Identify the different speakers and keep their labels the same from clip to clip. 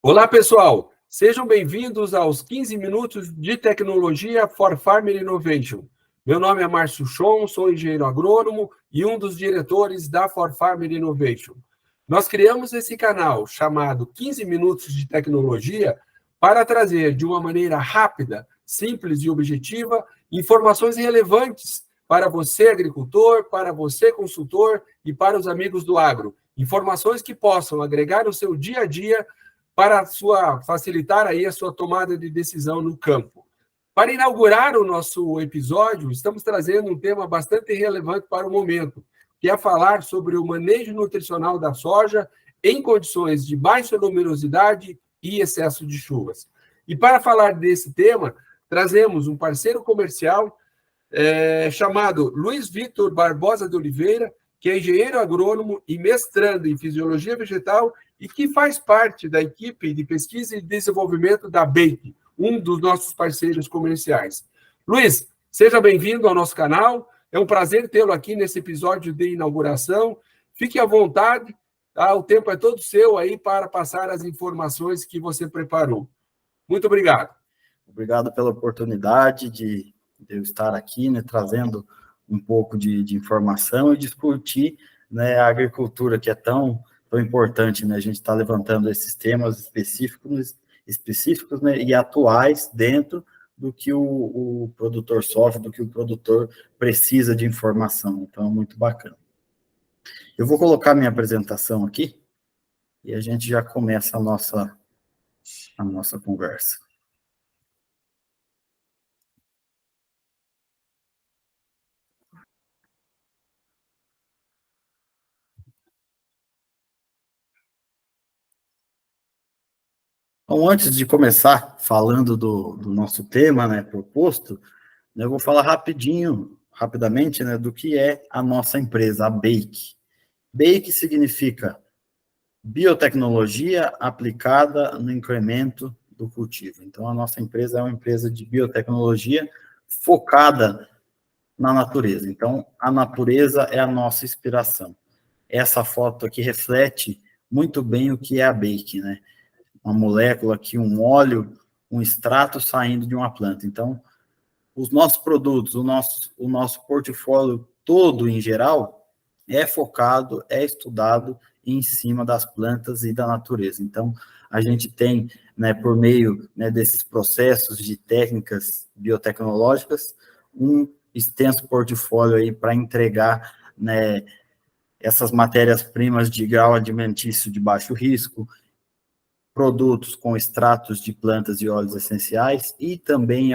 Speaker 1: Olá, pessoal! Sejam bem-vindos aos 15 minutos de tecnologia for Farmer Innovation. Meu nome é Márcio Schon, sou engenheiro agrônomo e um dos diretores da For Farmer Innovation. Nós criamos esse canal chamado 15 minutos de tecnologia para trazer de uma maneira rápida, simples e objetiva informações relevantes para você, agricultor, para você, consultor e para os amigos do agro. Informações que possam agregar no seu dia a dia para facilitar aí a sua tomada de decisão no campo. Para inaugurar o nosso episódio, estamos trazendo um tema bastante relevante para o momento, que é falar sobre o manejo nutricional da soja em condições de baixa luminosidade e excesso de chuvas. E para falar desse tema, trazemos um parceiro comercial chamado Luiz Victor Barbosa de Oliveira, que é engenheiro agrônomo e mestrando em fisiologia vegetal e que faz parte da equipe de pesquisa e desenvolvimento da BAKE, um dos nossos parceiros comerciais. Luiz, seja bem-vindo ao nosso canal. É um prazer tê-lo aqui nesse episódio de inauguração. Fique à vontade, tá? O tempo é todo seu aí para passar as informações que você preparou. Muito obrigado.
Speaker 2: Obrigado pela oportunidade de eu estar aqui, né, trazendo um pouco de informação e discutir, né, a agricultura, que é tão importante, né? A gente está levantando esses temas específicos, né, e atuais dentro do que o produtor sofre, do que o produtor precisa de informação. Então, é muito bacana. Eu vou colocar minha apresentação aqui e a gente já começa a nossa conversa. Então, antes de começar falando do nosso tema, né, proposto, né, eu vou falar rapidamente, né, do que é a nossa empresa, a BAKE. BAKE significa biotecnologia aplicada no incremento do cultivo. Então, a nossa empresa é uma empresa de biotecnologia focada na natureza. Então, a natureza é a nossa inspiração. Essa foto aqui reflete muito bem o que é a BAKE, né? Uma molécula aqui, um óleo, um extrato saindo de uma planta. Então, os nossos produtos, o nosso portfólio todo, em geral, é focado, é estudado em cima das plantas e da natureza. Então, a gente tem, né, por meio, né, desses processos de técnicas biotecnológicas, um extenso portfólio aí para entregar, né, essas matérias-primas de grau alimentício de baixo risco, produtos com extratos de plantas e óleos essenciais, e também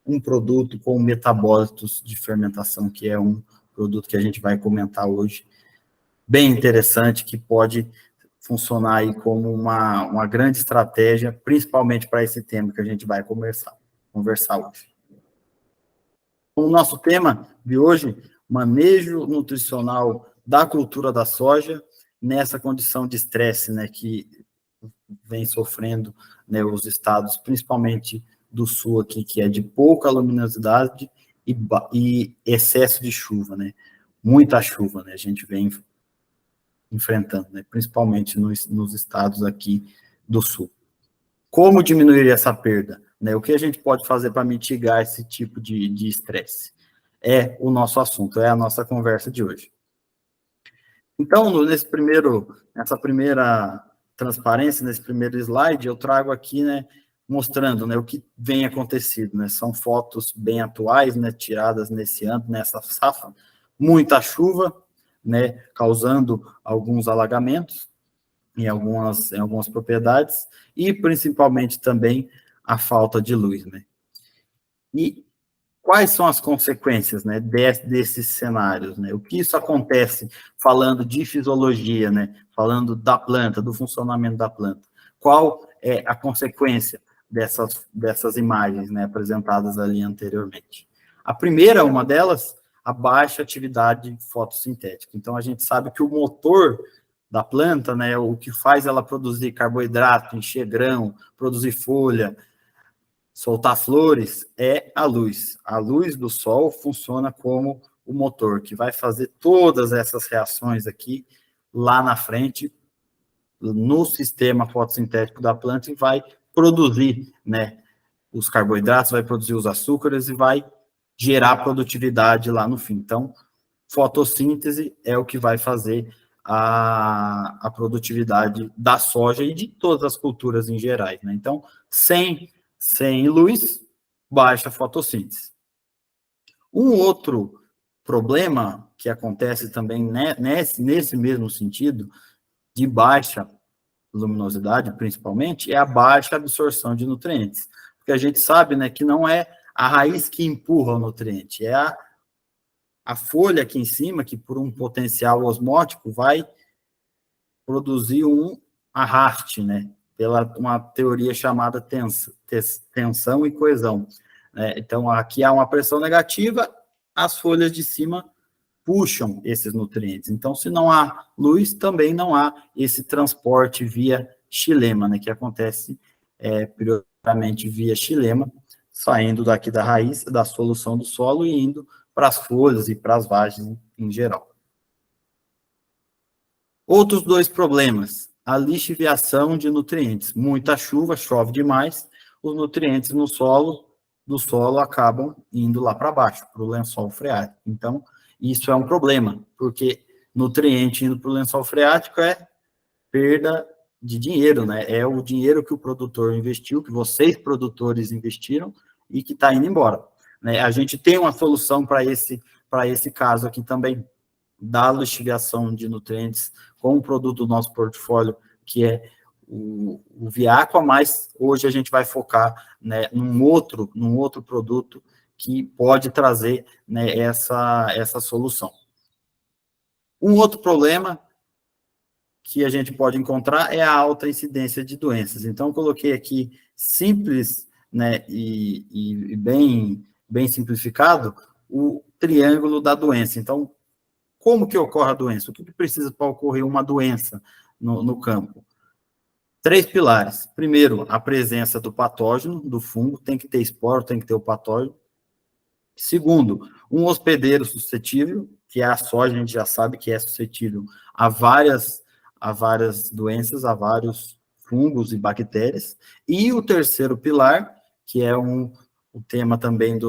Speaker 2: um produto com metabólitos de fermentação, que é um produto que a gente vai comentar hoje, bem interessante, que pode funcionar aí como uma grande estratégia, principalmente para esse tema que a gente vai conversar hoje. O nosso tema de hoje, manejo nutricional da cultura da soja, nessa condição de estresse, né, que vem sofrendo, né, os estados, principalmente do sul aqui, que é de pouca luminosidade e excesso de chuva, né? Muita chuva, né? A gente vem enfrentando, né? Principalmente nos estados aqui do sul. Como diminuir essa perda? Né? O que a gente pode fazer para mitigar esse tipo de estresse? É o nosso assunto, é a nossa conversa de hoje. Então, nessa primeira transparência, nesse primeiro slide, eu trago aqui, né, mostrando, né, o que vem acontecido, né, são fotos bem atuais, né, tiradas nesse ano, nessa safra, muita chuva, né, causando alguns alagamentos em algumas propriedades, e principalmente também a falta de luz, né. E quais são as consequências, né, desses cenários, né? O que isso acontece falando de fisiologia, né? Falando da planta, do funcionamento da planta. Qual é a consequência dessas imagens, né, apresentadas ali anteriormente? A primeira, uma delas, a baixa atividade fotossintética. Então, a gente sabe que o motor da planta, né, o que faz ela produzir carboidrato, encher grão, produzir folha, soltar flores, é a luz. A luz do sol funciona como o motor, que vai fazer todas essas reações aqui, lá na frente, no sistema fotossintético da planta e vai produzir, né, os carboidratos, vai produzir os açúcares e vai gerar produtividade lá no fim. Então, fotossíntese é o que vai fazer a produtividade da soja e de todas as culturas em geral, né? Então, sem luz, baixa fotossíntese. Um outro problema que acontece também nesse mesmo sentido, de baixa luminosidade, principalmente, é a baixa absorção de nutrientes. Porque a gente sabe, né, que não é a raiz que empurra o nutriente, é a folha aqui em cima, que por um potencial osmótico vai produzir um arraste, né, pela uma teoria chamada tensão e coesão. Então, aqui há uma pressão negativa, as folhas de cima puxam esses nutrientes. Então, se não há luz, também não há esse transporte via xilema, né, que acontece prioritariamente via xilema, saindo daqui da raiz, da solução do solo e indo para as folhas e para as vagens em geral. Outros dois problemas, a lixiviação de nutrientes. Muita chuva, chove demais, os nutrientes do solo acabam indo lá para baixo, para o lençol freático. Então, isso é um problema, porque nutriente indo para o lençol freático é perda de dinheiro, né? É o dinheiro que o produtor investiu, que vocês, produtores, investiram e que está indo embora. Né? A gente tem uma solução para esse caso aqui também, da lixiviação de nutrientes com um produto do nosso portfólio, que é o Viaqua, mas hoje a gente vai focar, né, num outro produto que pode trazer, né, essa solução. Um outro problema que a gente pode encontrar é a alta incidência de doenças. Então, eu coloquei aqui simples, né, e bem simplificado, o triângulo da doença. Então, como que ocorre a doença? O que precisa para ocorrer uma doença no campo? 3 pilares. Primeiro, a presença do patógeno, do fungo, tem que ter esporo, tem que ter o patógeno. Segundo, um hospedeiro suscetível, que é a soja, a gente já sabe que é suscetível a várias doenças, a vários fungos e bactérias. E o terceiro pilar, que é o tema também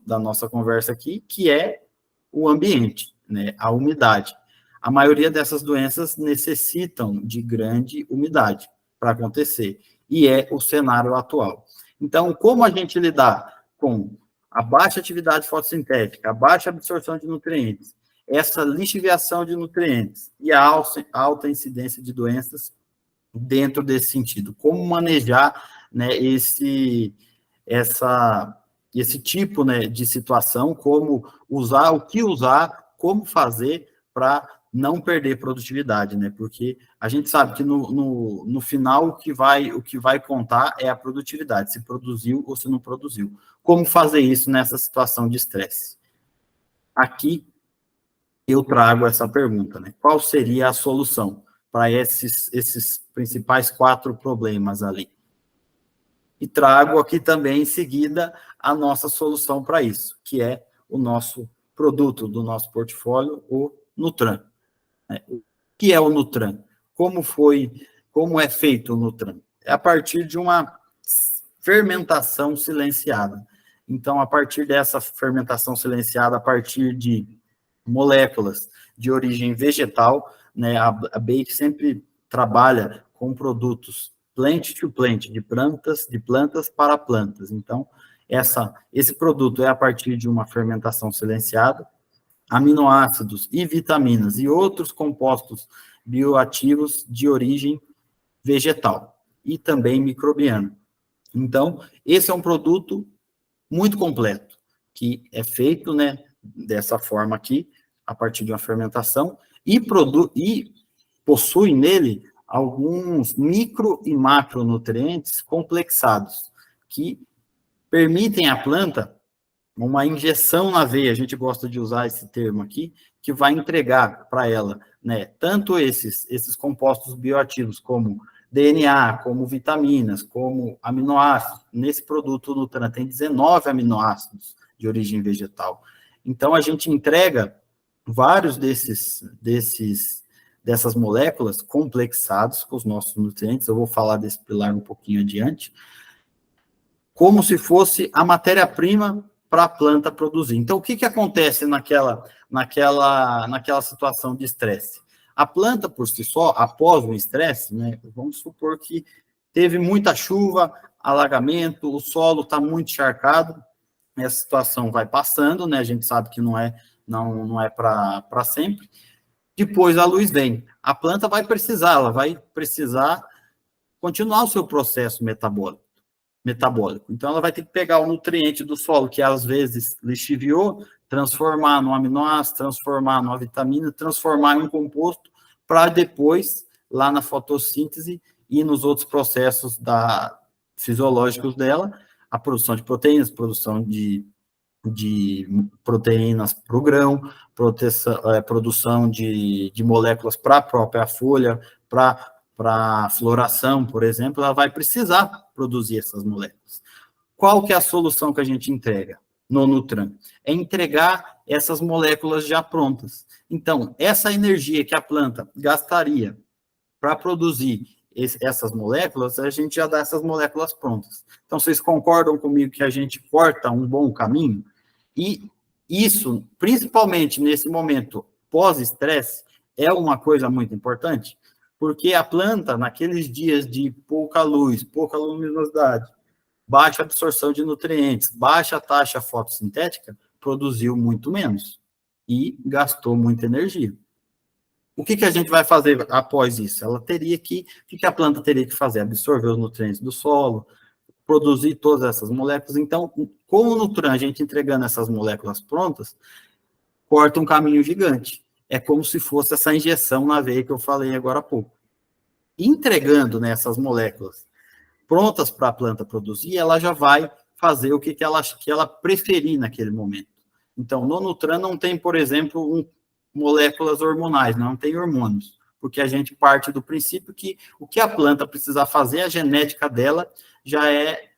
Speaker 2: da nossa conversa aqui, que é o ambiente, né, a umidade. A maioria dessas doenças necessitam de grande umidade para acontecer, e é o cenário atual. Então, como a gente lidar com a baixa atividade fotossintética, a baixa absorção de nutrientes, essa lixiviação de nutrientes e a alta incidência de doenças dentro desse sentido? Como manejar, né, esse tipo, né, de situação, como usar, o que usar, como fazer para não perder produtividade, né? Porque a gente sabe que no final o que vai contar é a produtividade, se produziu ou se não produziu. Como fazer isso nessa situação de estresse? Aqui eu trago essa pergunta, né? Qual seria a solução para esses principais 4 problemas ali? E trago aqui também, em seguida, a nossa solução para isso, que é o nosso produto do nosso portfólio, o Nutran. O que é o Nutran? Como é feito o Nutran? É a partir de uma fermentação silenciada. Então, a partir dessa fermentação silenciada, a partir de moléculas de origem vegetal, né, a Bake sempre trabalha com produtos plant to plant, de plantas para plantas. Então, esse produto é a partir de uma fermentação silenciada, aminoácidos e vitaminas e outros compostos bioativos de origem vegetal e também microbiana. Então, esse é um produto muito completo, que é feito, né, dessa forma aqui, a partir de uma fermentação, e possui nele alguns micro e macronutrientes complexados, que permitem à planta uma injeção na veia, a gente gosta de usar esse termo aqui, que vai entregar para ela, né, tanto esses compostos bioativos, como DNA, como vitaminas, como aminoácidos. Nesse produto Nutran tem 19 aminoácidos de origem vegetal. Então, a gente entrega vários desses dessas moléculas complexadas com os nossos nutrientes, eu vou falar desse pilar um pouquinho adiante, como se fosse a matéria-prima para a planta produzir. Então, o que acontece naquela situação de estresse? A planta, por si só, após o estresse, né, vamos supor que teve muita chuva, alagamento, o solo está muito encharcado, essa situação vai passando, né, a gente sabe que não é para sempre. Depois a luz vem, a planta vai precisar continuar o seu processo metabólico. Então, ela vai ter que pegar o nutriente do solo, que às vezes lixiviou, transformar no aminoácido, transformar numa vitamina, transformar em um composto, para depois, lá na fotossíntese e nos outros processos fisiológicos dela, a produção de proteínas, produção de proteínas para o grão, produção de moléculas para a própria folha, para a floração, por exemplo, ela vai precisar produzir essas moléculas. Qual que é a solução que a gente entrega no Nutran? É entregar essas moléculas já prontas. Então, essa energia que a planta gastaria para produzir essas moléculas, a gente já dá essas moléculas prontas. Então, vocês concordam comigo que a gente corta um bom caminho? E isso, principalmente nesse momento pós-estresse, é uma coisa muito importante, porque a planta, naqueles dias de pouca luz, pouca luminosidade, baixa absorção de nutrientes, baixa taxa fotossintética, produziu muito menos e gastou muita energia. O que a gente vai fazer após isso? O que a planta teria que fazer? Absorver os nutrientes do solo, produzir todas essas moléculas. Então, com o Nutran, a gente entregando essas moléculas prontas, corta um caminho gigante. É como se fosse essa injeção na veia que eu falei agora há pouco. Entregando, né, essas moléculas prontas para a planta produzir, ela já vai fazer o que ela preferir naquele momento. Então, no Nutran não tem, por exemplo, moléculas hormonais, não tem hormônios, porque a gente parte do princípio que o que a planta precisa fazer, a genética dela já é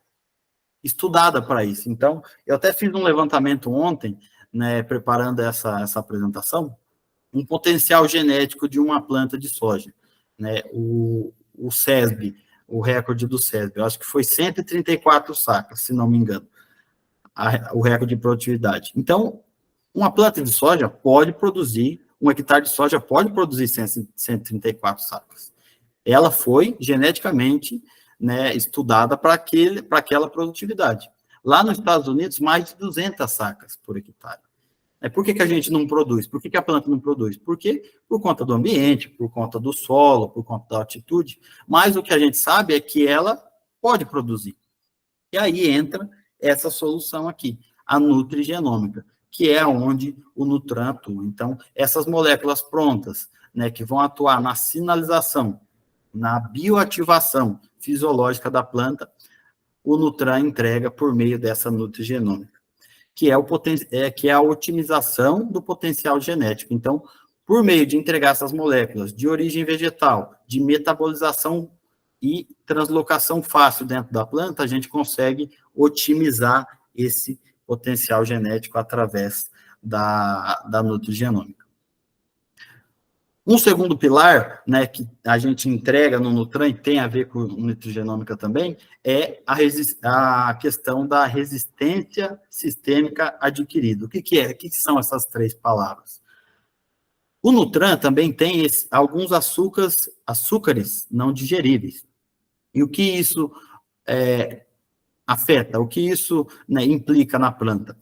Speaker 2: estudada para isso. Então, eu até fiz um levantamento ontem, né, preparando essa apresentação, um potencial genético de uma planta de soja, né, o SESB, o recorde do SESB, eu acho que foi 134 sacas, se não me engano, o recorde de produtividade. Então, uma planta de soja pode produzir, um hectare de soja pode produzir 134 sacas. Ela foi geneticamente, né, estudada para aquela produtividade. Lá nos Estados Unidos, mais de 200 sacas por hectare. Por que a gente não produz? Por que a planta não produz? Porque por conta do ambiente, por conta do solo, por conta da altitude, mas o que a gente sabe é que ela pode produzir. E aí entra essa solução aqui, a nutrigenômica, que é onde o Nutran atua. Então, essas moléculas prontas, né, que vão atuar na sinalização, na bioativação fisiológica da planta, o Nutran entrega por meio dessa nutrigenômica, que é a otimização do potencial genético. Então, por meio de entregar essas moléculas de origem vegetal, de metabolização e translocação fácil dentro da planta, a gente consegue otimizar esse potencial genético através da nutrigenômica. Um segundo pilar, né, que a gente entrega no Nutran, e tem a ver com nutrigenômica também, é a questão da resistência sistêmica adquirida. O que é? O que são essas três palavras? O Nutran também tem alguns açúcares não digeríveis. E o que isso afeta? O que isso, né, implica na planta?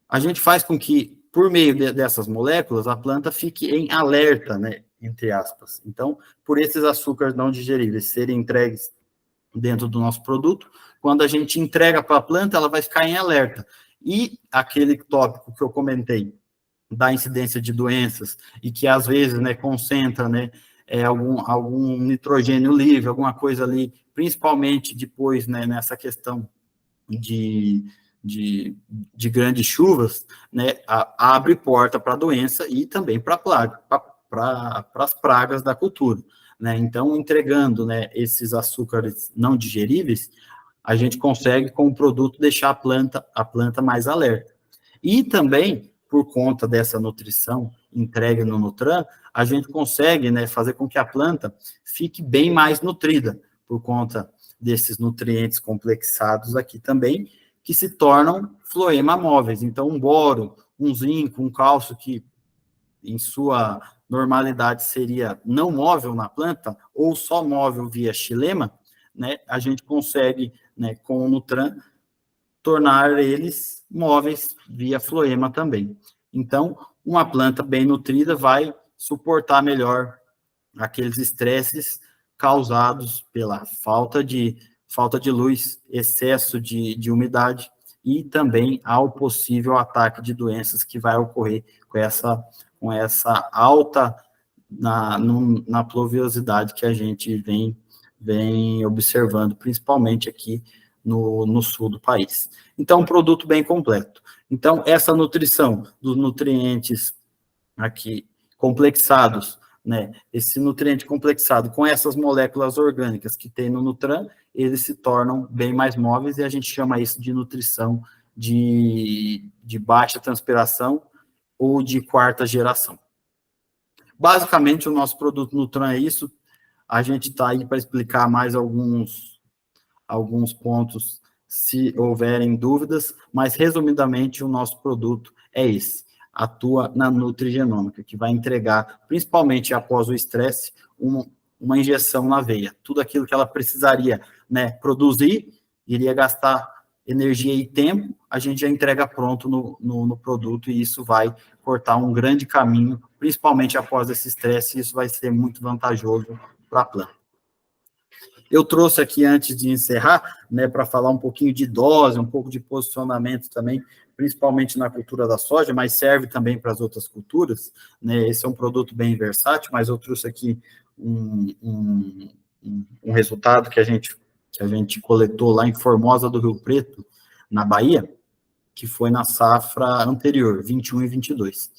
Speaker 2: A gente faz com que, por meio dessas moléculas, a planta fique em alerta, né, entre aspas. Então, por esses açúcares não digeríveis serem entregues dentro do nosso produto, quando a gente entrega para a planta, ela vai ficar em alerta. E aquele tópico que eu comentei, da incidência de doenças, e que às vezes, né, concentra, né, algum nitrogênio livre, alguma coisa ali, principalmente depois, né, nessa questão de grandes chuvas, né, abre porta para a doença e também para as pragas da cultura, né? Então, entregando, né, esses açúcares não digeríveis, a gente consegue, com o produto, deixar a planta mais alerta. E também, por conta dessa nutrição entregue no Nutran, a gente consegue, né, fazer com que a planta fique bem mais nutrida, por conta desses nutrientes complexados aqui também, que se tornam floema móveis. Então, um boro, um zinco, um cálcio que, em sua normalidade, seria não móvel na planta, ou só móvel via xilema, né, a gente consegue, né, com o Nutran, tornar eles móveis via floema também. Então, uma planta bem nutrida vai suportar melhor aqueles estresses causados pela falta de luz, excesso de umidade e também ao possível ataque de doenças que vai ocorrer com essa alta na pluviosidade que a gente vem observando, principalmente aqui no sul do país. Então, um produto bem completo. Então, essa nutrição dos nutrientes aqui complexados, né? Esse nutriente complexado com essas moléculas orgânicas que tem no Nutran, eles se tornam bem mais móveis e a gente chama isso de nutrição de baixa transpiração ou de quarta geração. Basicamente, o nosso produto Nutran é isso. A gente está aí para explicar mais alguns pontos, se houverem dúvidas, mas, resumidamente, o nosso produto é esse. Atua na nutrigenômica, que vai entregar, principalmente após o estresse, uma injeção na veia. Tudo aquilo que ela precisaria, né, produzir, iria gastar energia e tempo, a gente já entrega pronto no produto, e isso vai cortar um grande caminho, principalmente após esse estresse, e isso vai ser muito vantajoso para a planta. Eu trouxe aqui, antes de encerrar, né, para falar um pouquinho de dose, um pouco de posicionamento também, principalmente na cultura da soja, mas serve também para as outras culturas, né? Esse é um produto bem versátil, mas eu trouxe aqui um resultado que a gente coletou lá em Formosa do Rio Preto, na Bahia, que foi na safra anterior, 21 e 22.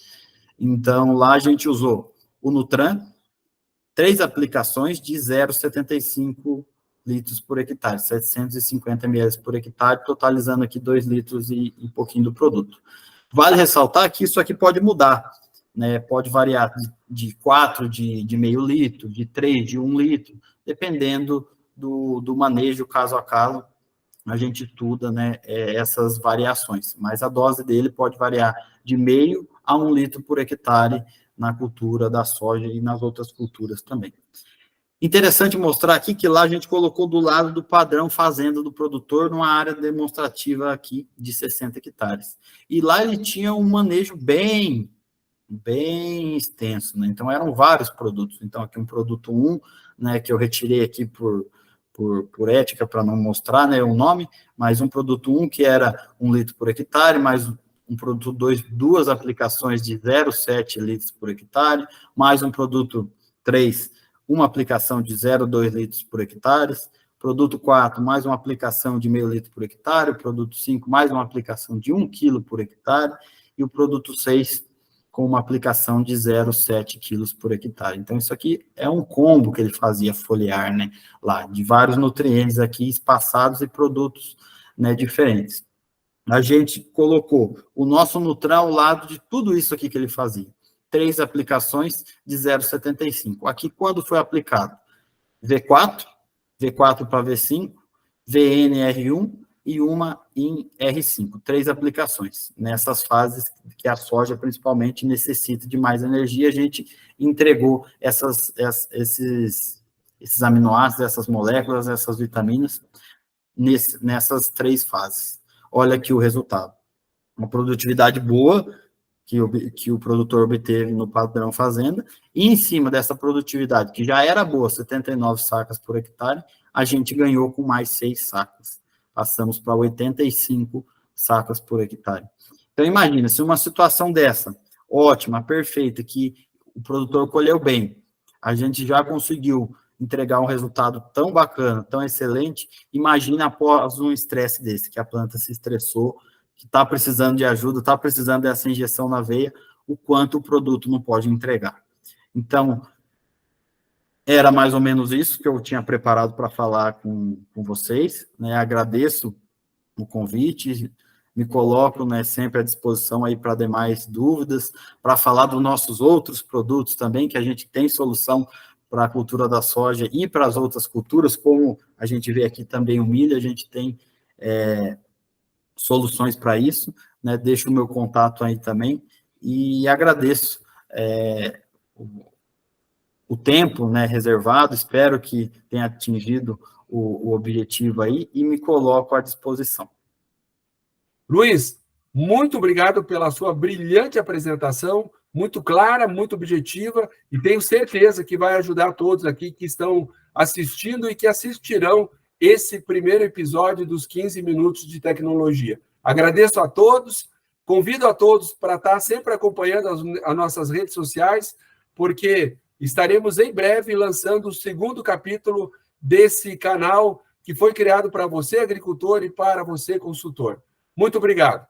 Speaker 2: Então, lá a gente usou o Nutran, 3 aplicações de 0,75 litros por hectare, 750 ml por hectare, totalizando aqui 2 litros e pouquinho do produto. Vale ressaltar que isso aqui pode mudar, né? Pode variar de 4 de meio litro, de 3 de 1 litro, dependendo do manejo caso a caso, a gente estuda, né, essas variações, mas a dose dele pode variar de meio a 1 litro por hectare na cultura da soja e nas outras culturas também. Interessante mostrar aqui que lá a gente colocou do lado do padrão fazenda do produtor, numa área demonstrativa aqui de 60 hectares. E lá ele tinha um manejo bem extenso, né? Então eram vários produtos. Então aqui um produto 1, né, que eu retirei aqui por ética, para não mostrar, né, o nome, mas um produto 1 que era 1 litro por hectare, mais um produto 2, 2 aplicações de 0,7 litros por hectare, mais um produto 3, uma aplicação de 0,2 litros por hectare, produto 4, mais uma aplicação de meio litro por hectare, produto 5, mais uma aplicação de 1 quilo por hectare, e o produto 6, com uma aplicação de 0,7 quilos por hectare. Então, isso aqui é um combo que ele fazia foliar, né, lá, de vários nutrientes aqui espaçados e produtos, né, diferentes. A gente colocou o nosso Nutran ao lado de tudo isso aqui que ele fazia. 3 aplicações de 0,75. Aqui, quando foi aplicado? V4 para V5, VNR1 e uma em R5. 3 aplicações. Nessas fases que a soja, principalmente, necessita de mais energia, a gente entregou esses aminoácidos, essas moléculas, essas vitaminas, nessas 3 fases. Olha aqui o resultado. Uma produtividade boa que o produtor obteve no padrão fazenda, e em cima dessa produtividade, que já era boa, 79 sacas por hectare, a gente ganhou com mais 6 sacas. Passamos para 85 sacas por hectare. Então, imagina, se uma situação dessa, ótima, perfeita, que o produtor colheu bem, a gente já conseguiu entregar um resultado tão bacana, tão excelente, imagina após um estresse desse, que a planta se estressou, que está precisando de ajuda, está precisando dessa injeção na veia, o quanto o produto não pode entregar. Então, era mais ou menos isso que eu tinha preparado para falar com vocês, né? Agradeço o convite, me coloco, né, sempre à disposição aí para demais dúvidas, para falar dos nossos outros produtos também, que a gente tem solução para a cultura da soja e para as outras culturas, como a gente vê aqui também o milho, a gente tem soluções para isso, né? Deixo o meu contato aí também e agradeço o tempo, né, reservado, espero que tenha atingido o objetivo aí e me coloco à disposição.
Speaker 1: Luiz, muito obrigado pela sua brilhante apresentação, muito clara, muito objetiva, e tenho certeza que vai ajudar todos aqui que estão assistindo e que assistirão esse primeiro episódio dos 15 Minutos de Tecnologia. Agradeço a todos, convido a todos para estar sempre acompanhando as nossas redes sociais, porque estaremos em breve lançando o segundo capítulo desse canal que foi criado para você, agricultor, e para você, consultor. Muito obrigado.